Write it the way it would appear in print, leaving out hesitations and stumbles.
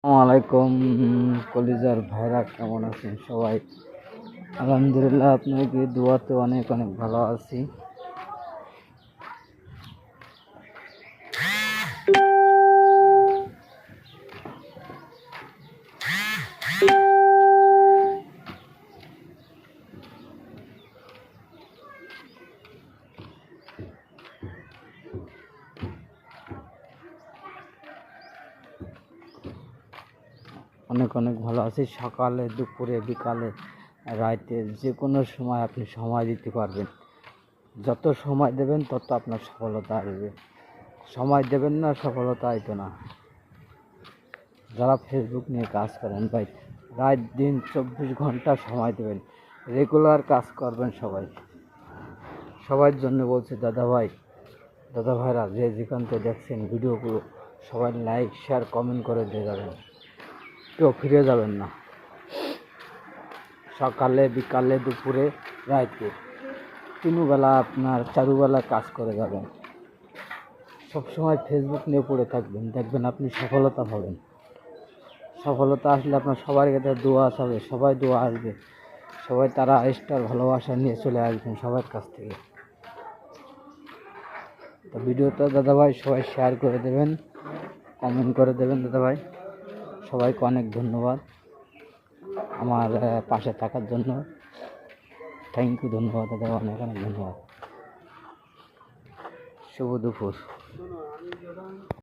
আসসালামু আলাইকুম কলিজার ভাইরা, কেমন আছেন সবাই? আলহামদুলিল্লাহ, আপনাকে দোয়াতে অনেক অনেক ভালো আছি। অনেক অনেক ভালো আছি। সকালে, দুপুরে, বিকালে, রাতে, যে কোনো সময় আপনি সময় দিতে পারবেন। যত সময় দেবেন তত আপনার সফলতা আসবে। সময় দেবেন না, সফলতা আসবে না। যারা ফেসবুক নিয়ে কাজ করেন ভাই, রাত দিন 24 ঘন্টা সময় দেবেন, রেগুলার কাজ করবেন। সবার জন্য বলছি দাদা ভাইরা, যে যেখান থেকে দেখছেন ভিডিওগুলো, সবাই লাইক, শেয়ার, কমেন্ট করে দিয়ে যাবেন। কেউ ফিরে যাবেন না। সকালে, বিকালে, দুপুরে, রাতে, তিনবেলা আপনার চারুবেলা কাজ করে যাবেন। সবসময় ফেসবুক নিয়ে পড়ে থাকবেন, দেখবেন আপনি সফলতা পাবেন। সফলতা আসলে আপনার সবার কাছে দোয়া আসবে, সবাই দোয়া আসবে, সবাই তারা স্টার ভালোবাসা নিয়ে চলে আসবেন সবার কাছ থেকে। তো ভিডিওটা দাদাভাই সবাই শেয়ার করে দেবেন, কমেন্ট করে দেবেন দাদাভাই। সবাইকে অনেক ধন্যবাদ আমার পাশে থাকার জন্য। থ্যাংক ইউ, ধন্যবাদ দাদা, অনেক অনেক ধন্যবাদ। শুভ দুপুর।